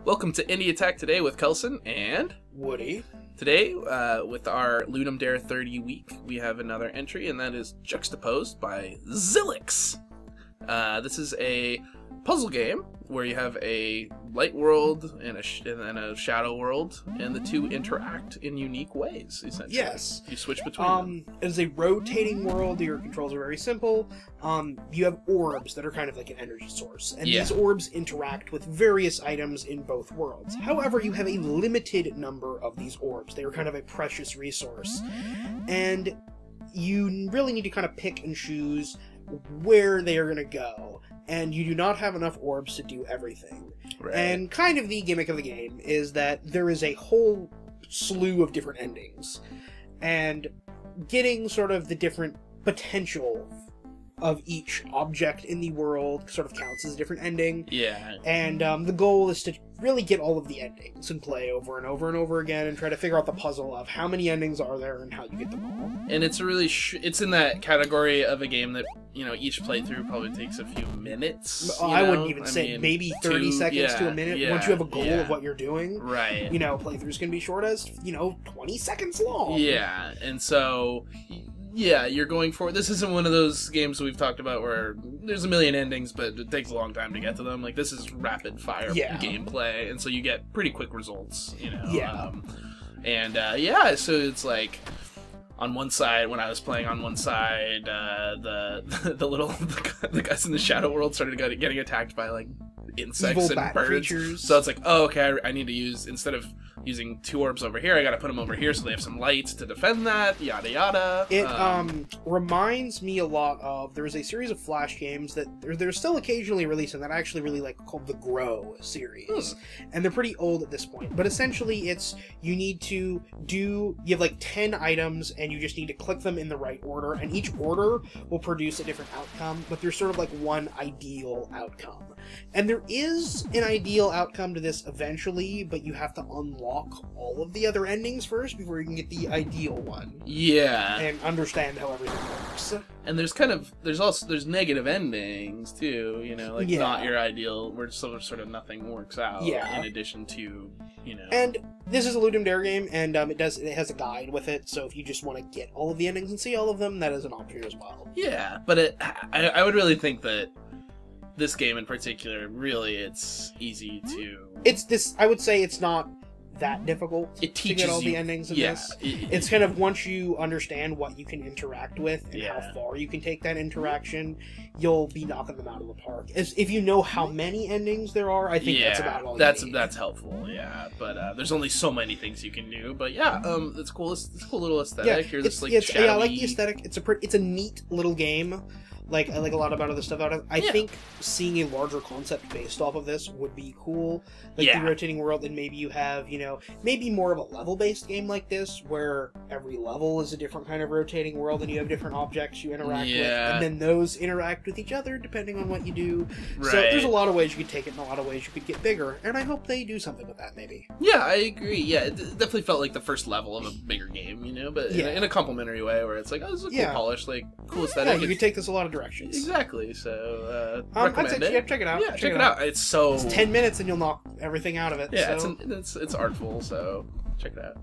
Welcome to Indie Attack Today with Kelson and Woody. Today, with our Ludum Dare 30 week, we have another entry, and that is Juxtapose by Zilix. This is a puzzle game where you have a light world and a shadow world, and the two interact in unique ways, essentially. Yes. You switch between them. It is a rotating world. Your controls are very simple. You have orbs that are kind of like an energy source, and these orbs interact with various items in both worlds. However, you have a limited number of these orbs. They are kind of a precious resource, and you really need to kind of pick and choose where they are going to go, and you do not have enough orbs to do everything. Right. And kind of the gimmick of the game is that there is a whole slew of different endings, and getting sort of the different potential of each object in the world sort of counts as a different ending. Yeah. And the goal is to really get all of the endings and play over and over and over again and try to figure out the puzzle of how many endings are there and how you get them all. And it's really it's in that category of a game that, you know, each playthrough probably takes a few minutes. I wouldn't even say maybe 30 seconds to a minute. Once you have a goal of what you're doing. Right. You know, playthroughs can be short as, 20 seconds long. Yeah, and so... yeah, you're going for... This isn't one of those games that we've talked about where there's a million endings, but it takes a long time to get to them. Like, this is rapid-fire gameplay, and so you get pretty quick results, you know? Yeah. So it's like... On one side, when I was playing on one side, the guys in the shadow world started getting attacked by, like, insects evil and birds. Creatures. So it's like, oh, okay, I need to use, instead of using two orbs over here, I gotta put them over here so they have some light to defend that, yada yada. It reminds me a lot of, there was a series of Flash games that they're still occasionally releasing that I actually really like, called the Grow series. And they're pretty old at this point, but essentially it's, you have like 10 items and you just need to click them in the right order, and each order will produce a different outcome, but there's sort of like one ideal outcome. And there is an ideal outcome to this eventually, but you have to unlock all of the other endings first before you can get the ideal one. Yeah. And understand how everything works. And there's negative endings too, you know, like not your ideal, where sort of nothing works out. Yeah. In addition to, you know. And this is a Ludum Dare game, and it has a guide with it, so if you just want to get all of the endings and see all of them, that is an option as well. Yeah, but I would really think that this game in particular, really, it's easy to... I would say it's not that difficult to get all the endings in this. It's kind of, once you understand what you can interact with and how far you can take that interaction, you'll be knocking them out of the park. If you know how many endings there are, I think that's about all you need. That's helpful, yeah. But there's only so many things you can do. But yeah, it's cool. It's a cool little aesthetic. You're just, like, shadowy. I like the aesthetic. It's a neat little game. Like, I like a lot about other stuff out of it. I think seeing a larger concept based off of this would be cool. Like the rotating world, and maybe you have, maybe more of a level-based game like this, where every level is a different kind of rotating world, and you have different objects you interact with, and then those interact with each other depending on what you do. Right. So there's a lot of ways you could take it, and a lot of ways you could get bigger, and I hope they do something with that, maybe. Yeah, I agree. Yeah, it definitely felt like the first level of a bigger game, but in a complimentary way, where it's like, oh, this is a cool polish, like, cool aesthetic. Yeah, you could take this a lot of directions. Exactly, so recommend it. Check it out. Yeah, check it out. It's 10 minutes and you'll knock everything out of it. Yeah, so. It's artful, so check it out.